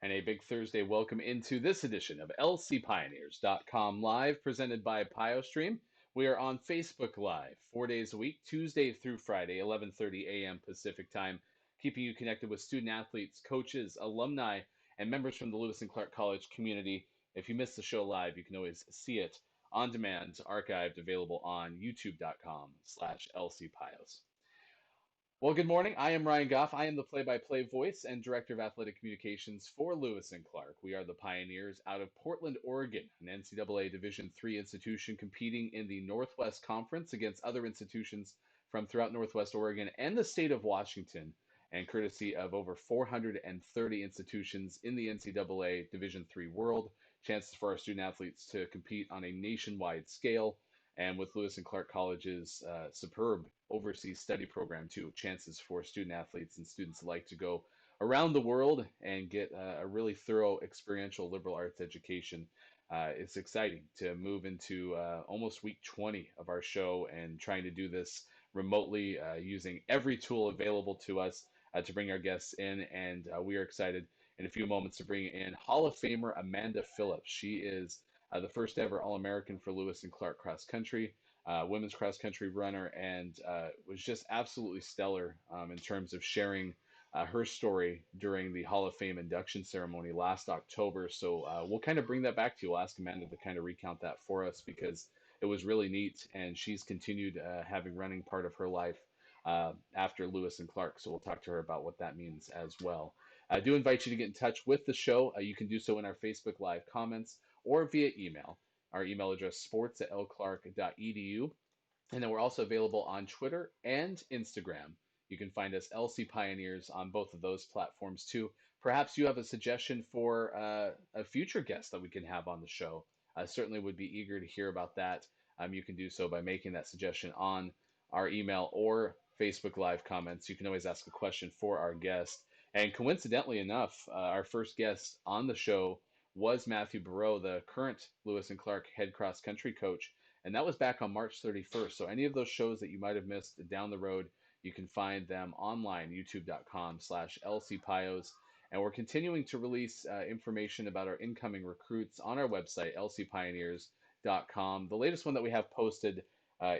And a big Thursday welcome into this edition of lcpioneers.com Live, presented by PioStream. We are on Facebook Live 4 days a week, Tuesday through Friday, 11:30 a.m. Pacific Time, keeping you connected with student athletes, coaches, alumni, and members from the Lewis and Clark College community. If you miss the show live, you can always see it on demand, archived, available on youtube.com/lcpios. Well, good morning. I am Ryan Goff. I am the play-by-play voice and director of athletic communications for Lewis and Clark. We are the Pioneers out of Portland, Oregon, an NCAA Division III institution competing in the Northwest Conference against other institutions from throughout Northwest Oregon and the state of Washington, and courtesy of over 430 institutions in the NCAA Division III world, chances for our student athletes to compete on a nationwide scale, and with Lewis and Clark College's superb overseas study program too, chances for student athletes and students alike to go around the world and get a really thorough experiential liberal arts education. It's exciting to move into almost week 20 of our show and trying to do this remotely using every tool available to us to bring our guests in. And we are excited in a few moments to bring in Hall of Famer Amanda Phillips. She is the first ever All-American for Lewis and Clark cross country, women's cross country runner, and was just absolutely stellar in terms of sharing her story during the Hall of Fame induction ceremony last October. So we'll kind of bring that back to you. We'll ask Amanda to kind of recount that for us because it was really neat, and she's continued having running part of her life after Lewis and Clark. So we'll talk to her about what that means as well. I do invite you to get in touch with the show. You can do so in our Facebook Live comments or via email. Our email address sports@lclark.edu. And then we're also available on Twitter and Instagram. You can find us LC Pioneers on both of those platforms too. Perhaps you have a suggestion for a future guest that we can have on the show. I certainly would be eager to hear about that. You can do so by making that suggestion on our email or Facebook Live comments. You can always ask a question for our guest. And coincidentally enough, our first guest on the show was Matthew Burrow, the current Lewis and Clark head cross country coach. And that was back on March 31st. So any of those shows that you might have missed down the road, you can find them online, youtube.com/lcpios. And we're continuing to release information about our incoming recruits on our website, lcpioneers.com. The latest one that we have posted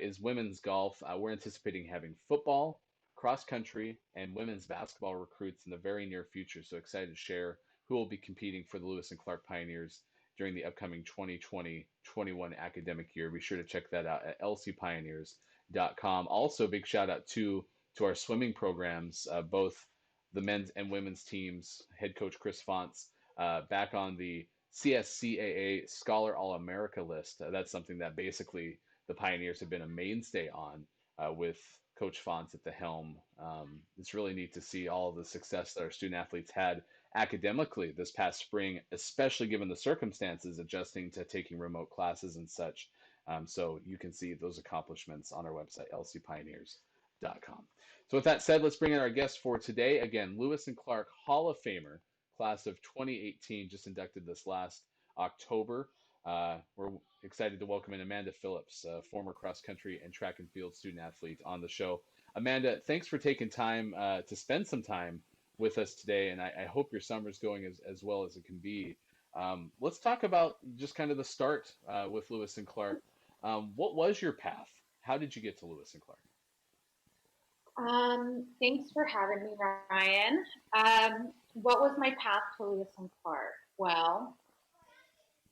is women's golf. We're anticipating having football, cross country, and women's basketball recruits in the very near future. So excited to share who will be competing for the Lewis and Clark Pioneers during the upcoming 2020-21 academic year. Be sure to check that out at lcpioneers.com. Also, big shout out to our swimming programs, both the men's and women's teams. Head coach Chris Fonts back on the CSCAA Scholar All-America list. That's something that basically the Pioneers have been a mainstay on with Coach Fonts at the helm. It's really neat to see all of the success that our student athletes had academically this past spring, especially given the circumstances, adjusting to taking remote classes and such. So you can see those accomplishments on our website, lcpioneers.com. So with that said, let's bring in our guest for today. Again, Lewis and Clark Hall of Famer, class of 2018, just inducted this last October. We're excited to welcome in Amanda Phillips, former cross country and track and field student athlete on the show. Amanda, thanks for taking time to spend some time with us today, and I hope your summer's going as well as it can be. Let's talk about just kind of the start with Lewis and Clark. What was your path? How did you get to Lewis and Clark? Thanks for having me, Ryan. What was my path to Lewis and Clark? Well,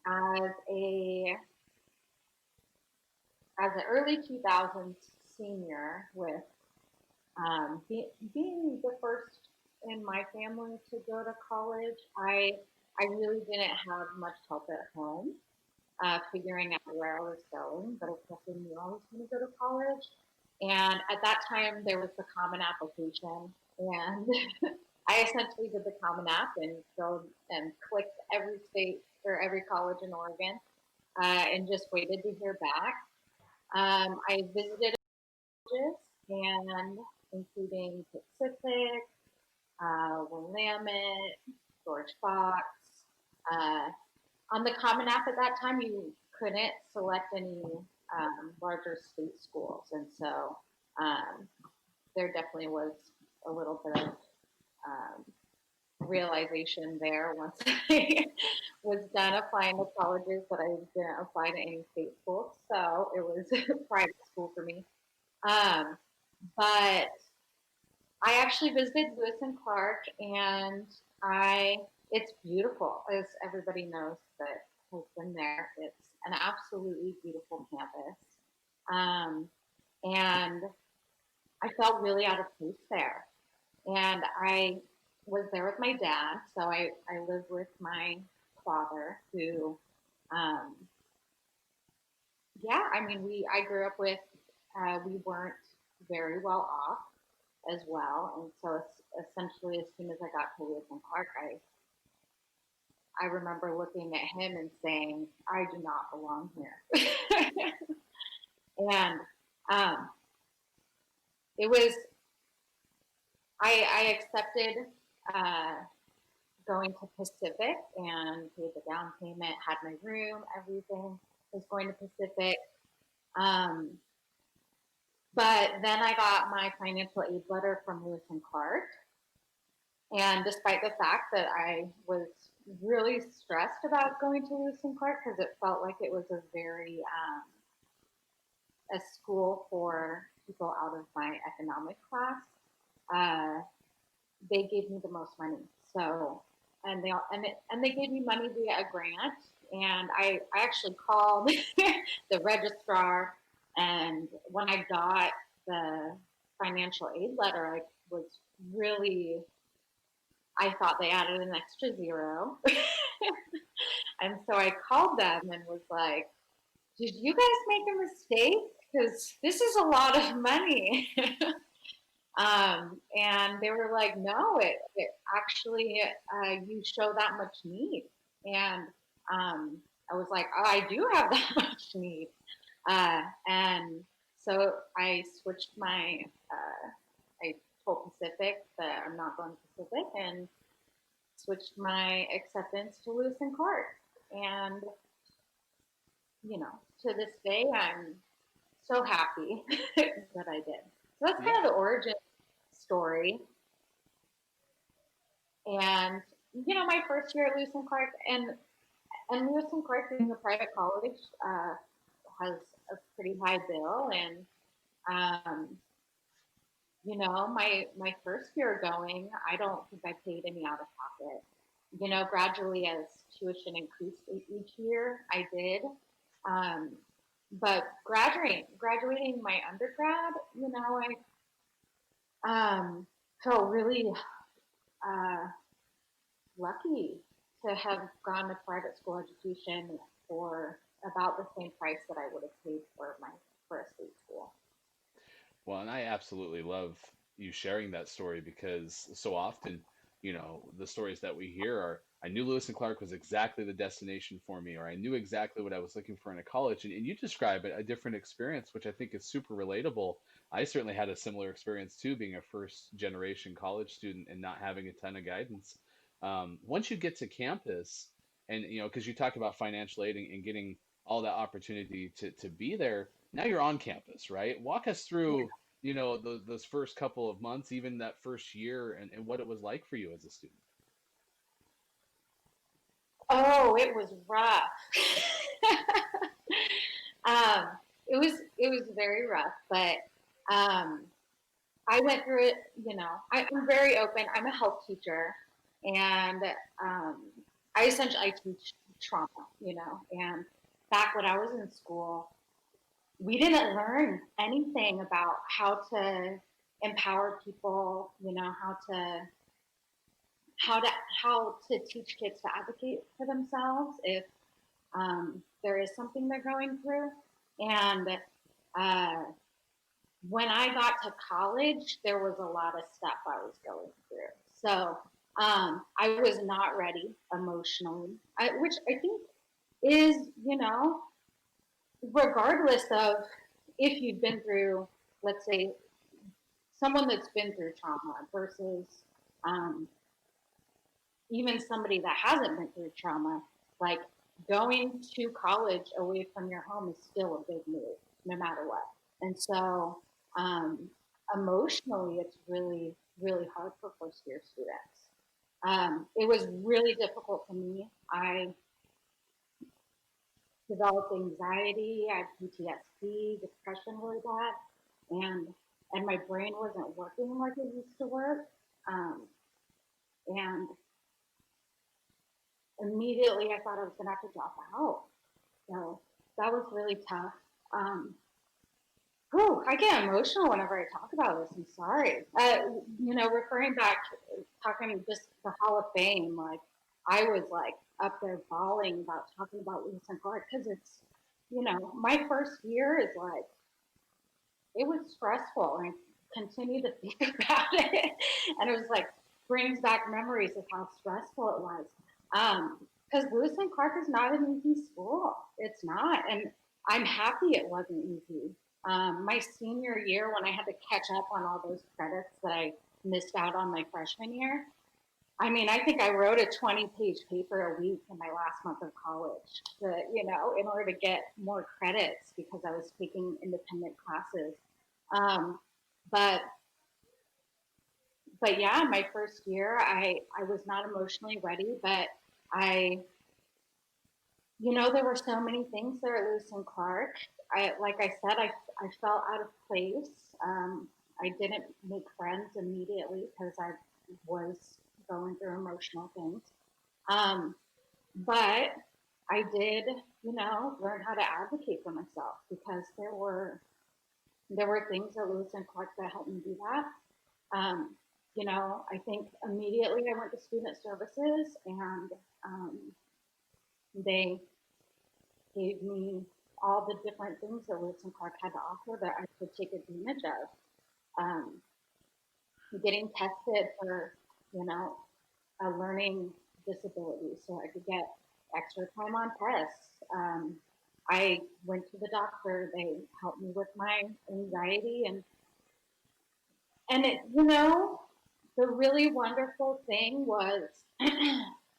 as a as an early 2000s senior, with being the first in my family to go to college, I really didn't have much help at home figuring out where I was going, but I definitely knew I was going to go to college. And at that time, there was the Common Application, and I essentially did the Common App and filled and clicked every state or every college in Oregon, and just waited to hear back. I visited colleges, and including Pacific, Willamette, George Fox. Uh, on the Common App at that time, you couldn't select any larger state schools, and so there definitely was a little bit of realization there once I was done applying to colleges, but I didn't apply to any state schools, so it was a private school for me. Um, but I actually visited Lewis and Clark, and I it's beautiful, as everybody knows that has been there. It's an absolutely beautiful campus, um, and I felt really out of place there. And I was there with my dad, so I lived with my father, who, um, yeah, I mean, I grew up with, we weren't very well off as well, and so it's essentially as soon as I got to Lewis and Clark, I remember looking at him and saying, I do not belong here. And um, it was, I accepted uh, going to Pacific and paid the down payment, had my room, everything was going to Pacific. Um, but then I got my financial aid letter from Lewis and Clark. And despite the fact that I was really stressed about going to Lewis and Clark because it felt like it was a school for people out of my economic class, uh, they gave me the most money. So, and they gave me money via a grant. And I actually called the registrar, and when I got the financial aid letter, I was really, I thought they added an extra zero. And so I called them and was like, did you guys make a mistake? Because this is a lot of money. And they were like, no, it actually, you show that much need. And I was like, oh, I do have that much need. And so I switched I told Pacific that I'm not going to Pacific and switched my acceptance to Lewis and Clark. And, to this day, I'm so happy that I did. So that's kind Yeah. of the origin story. And my first year at Lewis and Clark, and Lewis and Clark being a private college, has a pretty high bill, and um, my first year going, I don't think I paid any out of pocket. Gradually as tuition increased each year, I did. Um, but graduating my undergrad, I felt really uh, lucky to have gone to private school education for about the same price that I would have paid for a state school. Well, and I absolutely love you sharing that story because so often, the stories that we hear are, I knew Lewis and Clark was exactly the destination for me, or I knew exactly what I was looking for in a college. And you describe a different experience, which I think is super relatable. I certainly had a similar experience too, being a first generation college student and not having a ton of guidance. Once you get to campus, and because you talk about financial aid and getting all that opportunity to be there, now you're on campus, right? Walk us through those first couple of months, even that first year, and what it was like for you as a student. Oh, it was rough. um, it was very rough, but um, I went through it. I'm very open. I'm a health teacher, and um, I essentially teach trauma. And back when I was in school, we didn't learn anything about how to empower people. How to how to teach kids to advocate for themselves if there is something they're going through. And uh, when I got to college, there was a lot of stuff I was going through. So I was not ready emotionally, which I think is, regardless of if you've been through, let's say, someone that's been through trauma versus um, even somebody that hasn't been through trauma, like going to college away from your home is still a big move, no matter what. And so, um, emotionally, it's really, really hard for first year students. It was really difficult for me. I developed anxiety, I had PTSD, depression really bad, and my brain wasn't working like it used to work. Um, and immediately I thought I was going to have to drop out. So that was really tough. Um, I get emotional whenever I talk about this. I'm sorry. Referring back, talking just the Hall of Fame, like I was like up there bawling about talking about Lewis and Clark because it's, my first year is like it was stressful, and I continue to think about it, and it was like brings back memories of how stressful it was. Because Lewis and Clark is not an easy school. It's not, and I'm happy it wasn't easy. My senior year, when I had to catch up on all those credits that I missed out on my freshman year, I mean, I think I wrote a 20-page paper a week in my last month of college, in order to get more credits because I was taking independent classes. Um, but yeah, my first year, I was not emotionally ready, but I, there were so many things there at Lewis and Clark. Like I said, I felt out of place. I didn't make friends immediately because I was going through emotional things. Um, but I did, learn how to advocate for myself because there were things at Lewis and Clark that helped me do that. Um, I think immediately I went to student services, and they gave me all the different things that Lewis and Clark had to offer that I could take advantage of. Um, Getting tested for, you know, a learning disability so I could get extra time on tests. I went to the doctor. They helped me with my anxiety, and the really wonderful thing was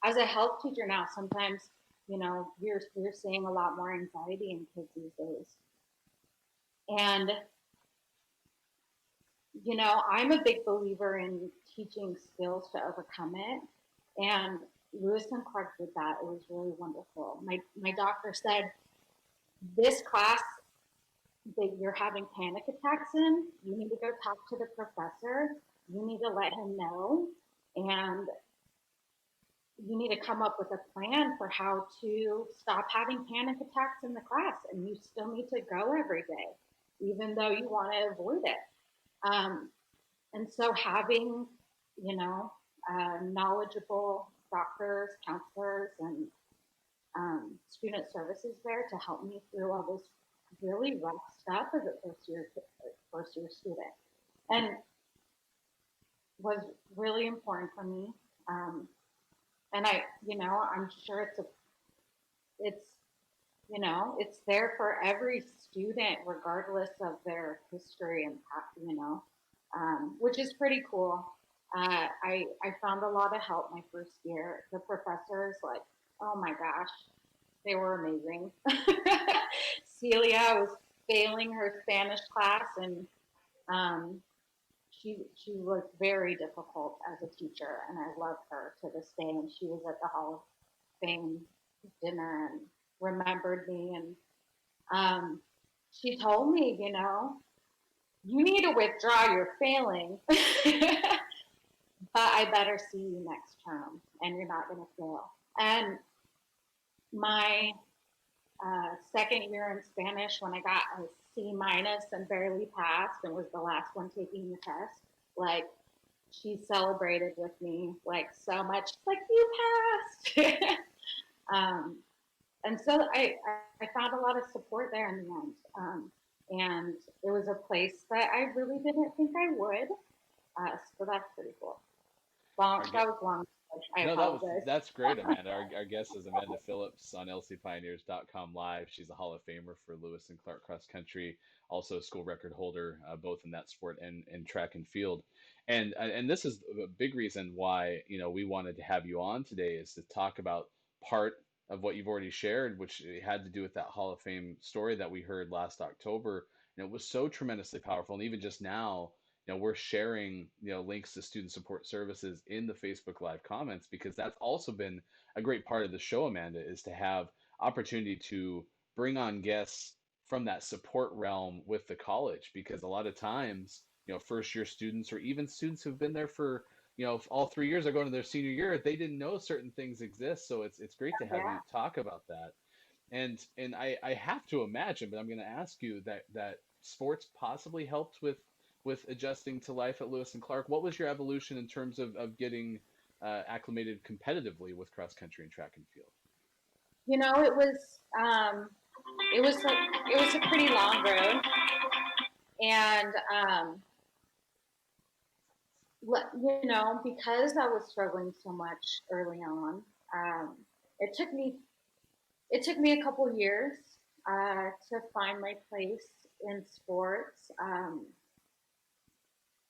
as a health teacher now, sometimes, we're seeing a lot more anxiety in kids these days. And, I'm a big believer in teaching skills to overcome it. And Lewis and Clark did that. It was really wonderful. My doctor said, this class that you're having panic attacks in, you need to go talk to the professor. You need to let him know. And you need to come up with a plan for how to stop having panic attacks in the class. And you still need to go every day, even though you want to avoid it. Um, and so having, you know, knowledgeable doctors, counselors, and student services there to help me through all this really rough stuff as a first year student, and was really important for me. Um, and I'm sure it's it's there for every student regardless of their history and which is pretty cool. I found a lot of help my first year. The professors, like, oh my gosh, they were amazing. Celia was failing her Spanish class, and um, she was very difficult as a teacher, and I love her to this day. And she was at the Hall of Fame dinner and remembered me, and um, she told me, you need to withdraw your failing, but I better see you next term, and you're not going to fail. And my second year in Spanish, when I got a C minus and barely passed and was the last one taking the test, like, she celebrated with me like so much, like, you passed. um, and so I found a lot of support there in the end. And it was a place that I really didn't think I would. So that's pretty cool. Our, That was long. I No, apologize. that's great, Amanda. Our guest is Amanda Phillips on lcpioneers.com live. She's a Hall of Famer for Lewis and Clark cross country, also a school record holder, both in that sport and track and field. And this is a big reason why, we wanted to have you on today, is to talk about part of what you've already shared, which had to do with that Hall of Fame story that we heard last October. And it was so tremendously powerful. And even just now, we're sharing, links to student support services in the Facebook Live comments, because that's also been a great part of the show, Amanda, is to have opportunity to bring on guests from that support realm with the college, because a lot of times, first year students or even students who've been there for, all 3 years are going to their senior year, they didn't know certain things exist. So it's great to have Yeah. you talk about that. And I have to imagine, but I'm going to ask you, that sports possibly helped with adjusting to life at Lewis and Clark. What was your evolution in terms of getting acclimated competitively with cross country and track and field? You know, it was like it was a pretty long road, and because I was struggling so much early on, um, it took me it took me a couple years to find my place in sports.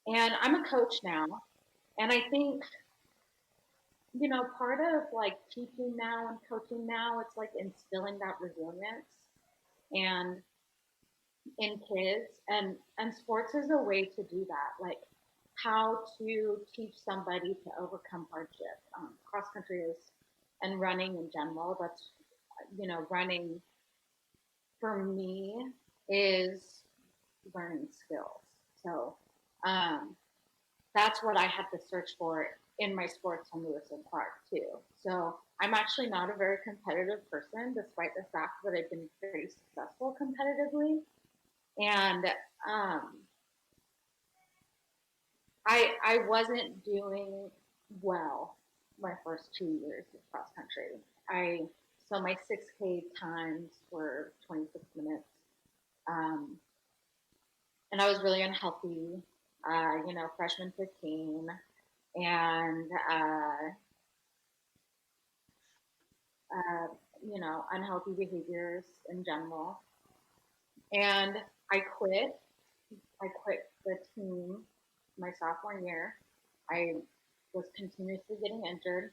And I'm a coach now, and I think part of like teaching now and coaching now, it's like instilling that resilience and in kids, and sports is a way to do that. Like how to teach somebody to overcome hardship. Cross country is, and running in general. That's running for me is learning skills. So um, that's what I had to search for in my sports on Lewis and Clark too. So I'm actually not a very competitive person, despite the fact that I've been very successful competitively. And um, I wasn't doing well my first 2 years of cross country. I So my 6K times were 26 minutes, um, and I was really unhealthy. Freshman 15, and uh, unhealthy behaviors in general. And I quit. I quit the team my sophomore year. I was continuously getting injured,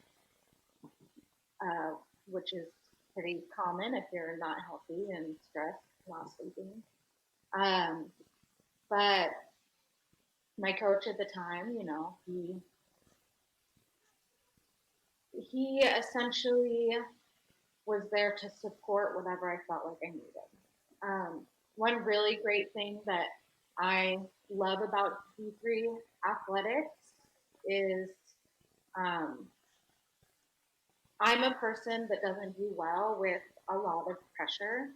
uh, which is pretty common if you're not healthy and stressed, not sleeping. Um, but my coach at the time, he essentially was there to support whatever I felt like I needed. One really great thing that I love about D3 athletics is um, I'm a person that doesn't do well with a lot of pressure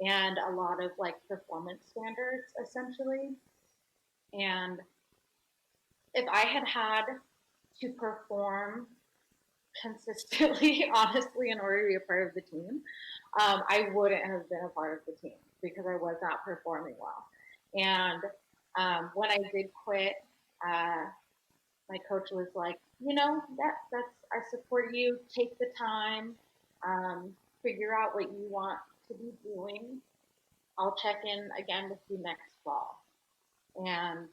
and a lot of like performance standards, essentially. And if I had had to perform consistently, honestly, in order to be a part of the team, I wouldn't have been a part of the team because I was not performing well. And when I did quit, uh, my coach was like, that's I support you. Take the time, um, figure out what you want to be doing. I'll check in again with you next fall. And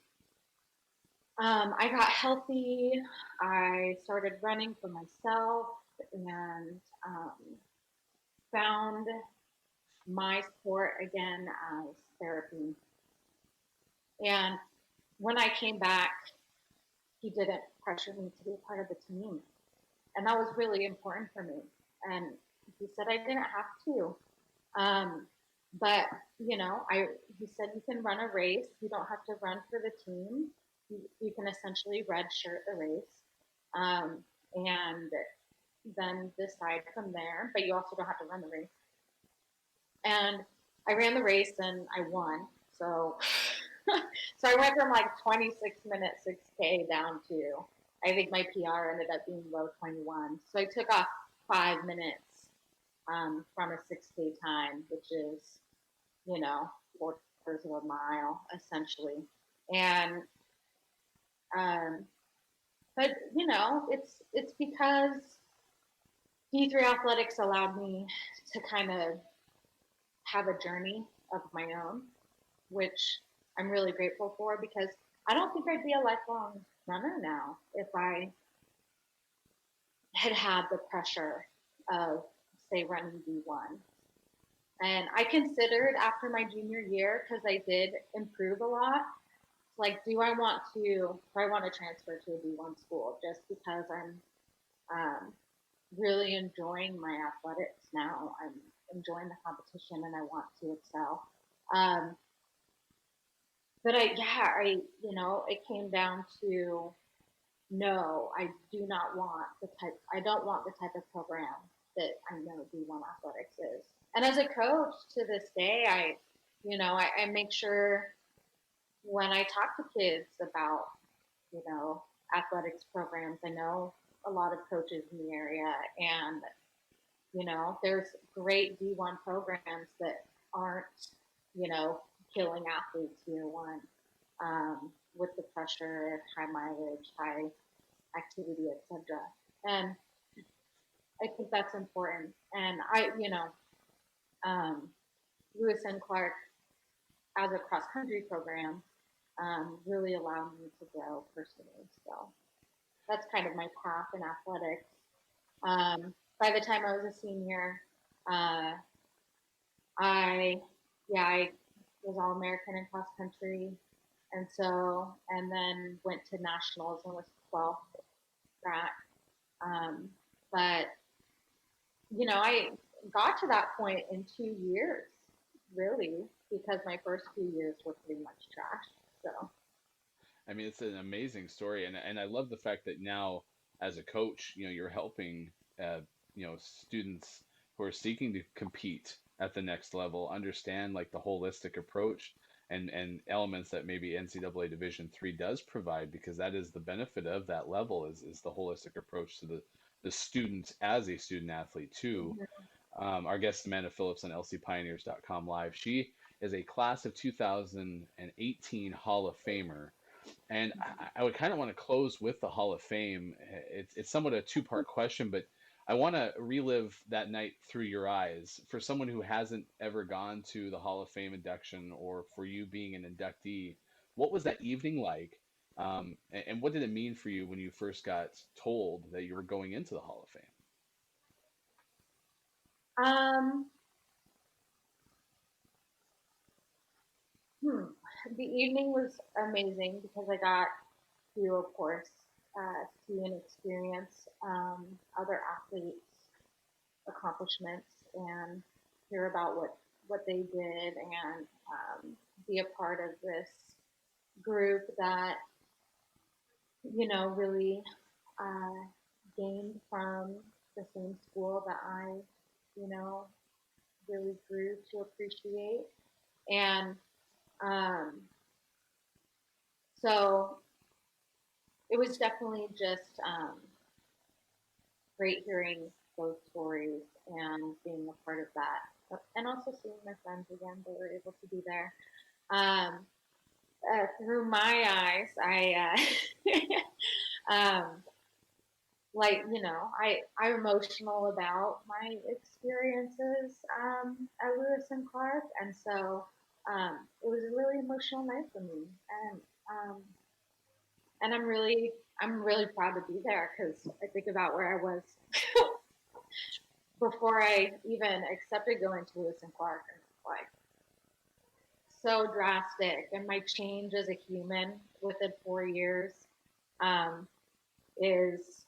I got healthy. I started running for myself and found my sport again as therapy. And when I came back, he didn't pressure me to be a part of the team. And that was really important for me. And he said I didn't have to. Um, but he said you can run a race. You don't have to run for the team. You can essentially redshirt the race, and then decide from there. But you also don't have to run the race. And I ran the race and I won. So so I went from like 26-minute 6K down to, I think my PR ended up being low 21. So I took off 5 minutes from a 6K time, which is, 4 quarters of a mile essentially. And um, but it's because D3 athletics allowed me to kind of have a journey of my own, which I'm really grateful for, because I don't think I'd be a lifelong runner now if I had had the pressure of, say, running D1. And I considered after my junior year, because I did improve a lot, like, do I want to transfer to a D1 school just because I'm um, really enjoying my athletics now. I'm enjoying the competition and I want to excel. Um, but it came down to no, I don't want the type of program that I know D1 athletics is. And as a coach to this day, I make sure when I talk to kids about, you know, athletics programs, I know a lot of coaches in the area, and there's great D1 programs that aren't, killing athletes year one, with the pressure, high mileage, high activity, etc. And I think that's important. And um, Lewis and Clark as a cross country program really allowed me to grow personally. So that's kind of my path in athletics. By the time I was a senior, uh, I yeah, I was all American in cross country, and then went to nationals and was 12th track. Um, but I got to that point in 2 years, really, because my first 2 years were pretty much trash. So I mean, it's an amazing story, and I love the fact that now, as a coach, you're helping, uh, students who are seeking to compete at the next level understand like the holistic approach and elements that maybe NCAA Division III does provide, because that is the benefit of that level is the holistic approach to the student as a student athlete too. mhm. Our guest Amanda Phillips on LCPioneers.com live. She is a class of 2018 Hall of Famer, and I would kind of want to close with the Hall of Fame. It's somewhat a two-part question, but I want to relive that night through your eyes. For someone who hasn't ever gone to the Hall of Fame induction, or for you being an inductee, what was that evening like? And what did it mean for you when you first got told that you were going into the Hall of Fame? um, hmm. The evening was amazing because I got to, of course, see and experience other athletes' accomplishments and hear about what they did, and be a part of this group that really uh, gained from the same school that I you know really grew to appreciate. And um, so it was definitely just great hearing those stories and being a part of that, and also seeing my friends again that were able to be there. Um, through my eyes, um, I'm emotional about my experiences at Lewis and Clark, and so it was a really emotional night for me, um, and I'm really proud to be there because I think about where I was before I even accepted going to Lewis and Clark, and it's like so drastic, and my change as a human within 4 years um, is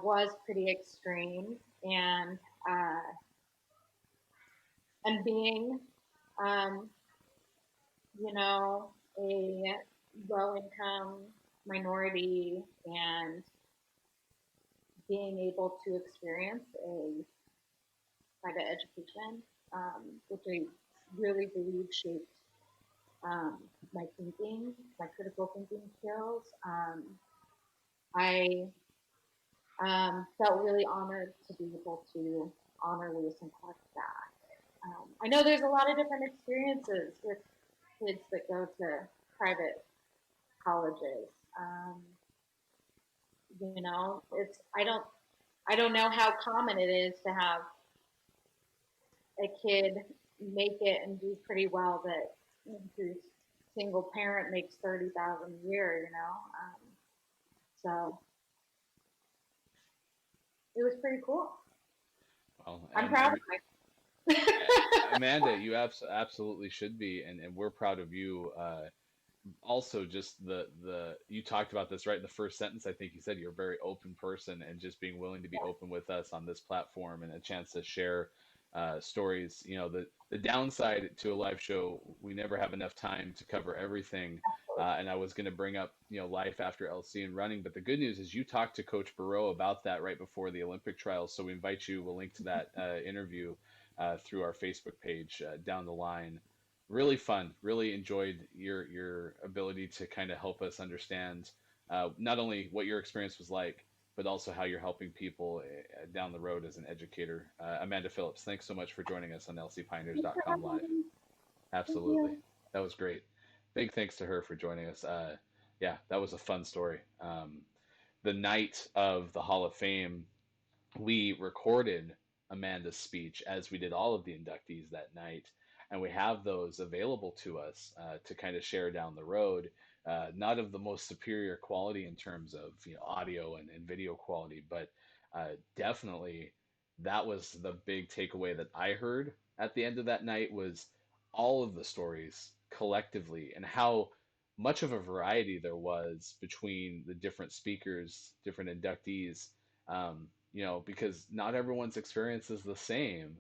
was pretty extreme, and uh, being um, you know a low income minority, and being able to experience a private education, which I really believe shaped um, my thinking, my critical thinking skills. I felt really honored to be able to honor Lewis and Clark back. I know there's a lot of different experiences with kids that go to private colleges. It's I don't know how common it is to have a kid make it and do pretty well that whose single parent makes 30,000 a year. So it was pretty cool. Well, I'm and proud of myself. Amanda, you absolutely should be, and we're proud of you. also just the you talked about this right in the first sentence. I think you said you're a very open person, and just being willing to be open with us on this platform and a chance to share stories. You know, the downside to a live show, we never have enough time to cover everything. And I was going to bring up, you know, life after LC and running, but the good news is you talked to Coach Barreau about that right before the Olympic trials. So we invite you. We'll link to that interview through our Facebook page down the line. Really fun. Really enjoyed your ability to kind of help us understand not only what your experience was like, but also how you're helping people down the road as an educator. Amanda Phillips, thanks so much for joining us on Thanks for lcpioneers.com having live. me. Thank Absolutely. you. That was great. Big thanks to her for joining us. Yeah, that was a fun story. The night of the Hall of Fame, we recorded Amanda's speech as we did all of the inductees that night, and we have those available to us to kind of share down the road. Not of the most superior quality in terms of, you know, audio and video quality, but definitely that was the big takeaway that I heard at the end of that night was all of the stories collectively and how much of a variety there was between the different speakers, different inductees. You know, because not everyone's experience is the same.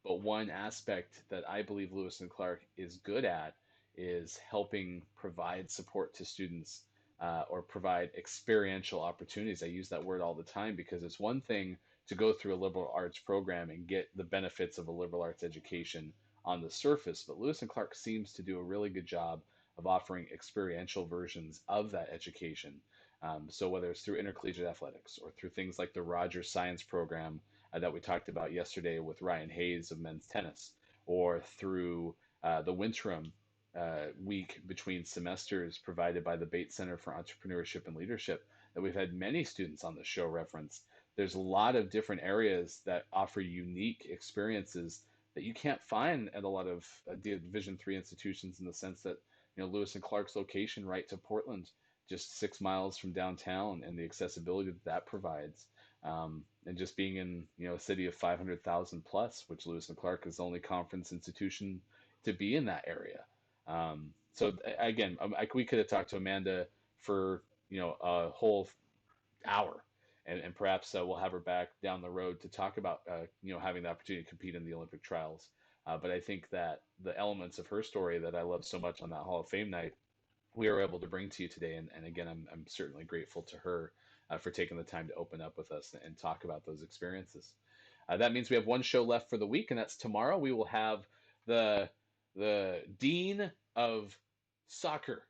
But one aspect that I believe Lewis and Clark is good at is helping provide support to students or provide experiential opportunities. I use that word all the time because it's one thing to go through a liberal arts program and get the benefits of a liberal arts education on the surface, but Lewis and Clark seems to do a really good job of offering experiential versions of that education. So whether it's through intercollegiate athletics or through things like the Rogers Science Program that we talked about yesterday with Ryan Hayes of men's tennis, or through the Wintram week between semesters provided by the Bates Center for Entrepreneurship and Leadership that we've had many students on the show reference. There's a lot of different areas that offer unique experiences that you can't find at a lot of Division III institutions in the sense that, you know, Lewis and Clark's location right to Portland, just 6 miles from downtown, and the accessibility that that provides. And just being in, you know, a city of 500,000 plus, which Lewis and Clark is the only conference institution to be in that area. So again, we could have talked to Amanda for, you know, a whole hour, and perhaps we'll have her back down the road to talk about, you know, having the opportunity to compete in the Olympic trials. But I think that the elements of her story that I love so much on that Hall of Fame night we were able to bring to you today. And again, I'm certainly grateful to her for taking the time to open up with us and talk about those experiences. That means we have one show left for the week, and that's tomorrow. We will have the the dean of soccer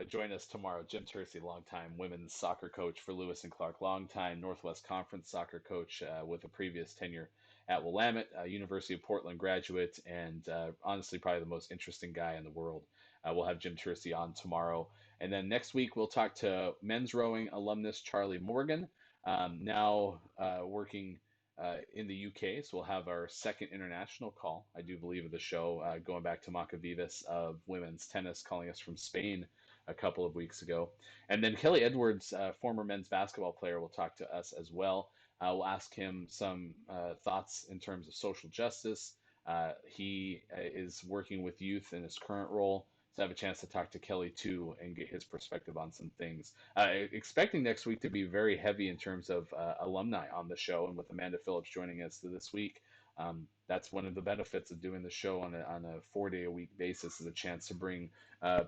join us tomorrow. Jim Tersey, longtime women's soccer coach for Lewis and Clark, longtime Northwest Conference soccer coach with a previous tenure at Willamette, University of Portland graduate, and honestly, probably the most interesting guy in the world. We'll have Jim Tersey on tomorrow. And then next week, we'll talk to men's rowing alumnus Charlie Morgan, now working in the UK. So we'll have our second international call, I do believe, of the show, going back to Macavivas of women's tennis, calling us from Spain a couple of weeks ago. And then Kelly Edwards, former men's basketball player, will talk to us as well. We'll ask him some thoughts in terms of social justice. He is working with youth in his current role. So I have a chance to talk to Kelly too and get his perspective on some things. Expecting next week to be very heavy in terms of alumni on the show, and with Amanda Phillips joining us this week. That's one of the benefits of doing the show on a 4 day a week basis, is a chance to bring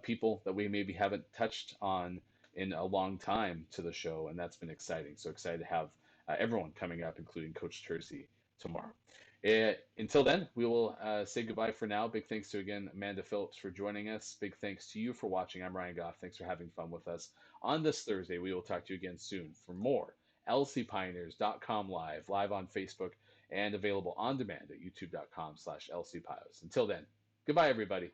people that we maybe haven't touched on in a long time to the show, and that's been exciting. So excited to have everyone coming up, including Coach Tersey tomorrow. Until then, we will say goodbye for now. Big thanks to, again, Amanda Phillips for joining us. Big thanks to you for watching. I'm Ryan Goff. Thanks for having fun with us. On this Thursday, we will talk to you again soon for more lcpioneers.com live on Facebook, and available on demand at youtube.com/lcpios. Until then, goodbye, everybody.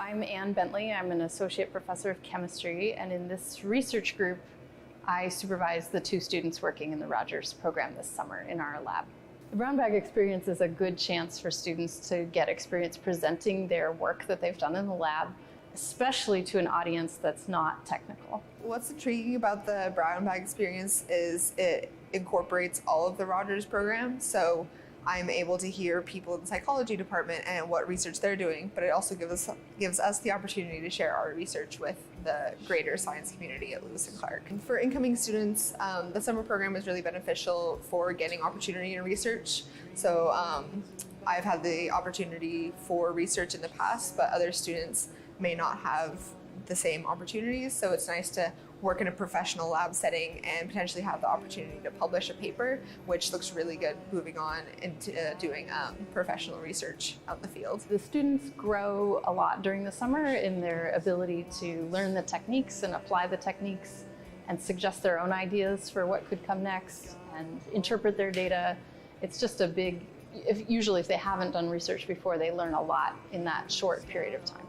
I'm Ann Bentley. I'm an associate professor of chemistry, and in this research group, I supervise the 2 students working in the Rogers program this summer in our lab. The brown bag experience is a good chance for students to get experience presenting their work that they've done in the lab, especially to an audience that's not technical. What's intriguing about the brown bag experience is it incorporates all of the Rogers program. So I'm able to hear people in the psychology department and what research they're doing, but it also gives us the opportunity to share our research with the greater science community at Lewis and Clark. And for incoming students, the summer program is really beneficial for getting opportunity in research. So I've had the opportunity for research in the past, but other students may not have the same opportunities. So it's nice to work in a professional lab setting and potentially have the opportunity to publish a paper, which looks really good moving on into doing professional research out in the field. The students grow a lot during the summer in their ability to learn the techniques and apply the techniques and suggest their own ideas for what could come next and interpret their data. It's just a big, usually if they haven't done research before, they learn a lot in that short period of time.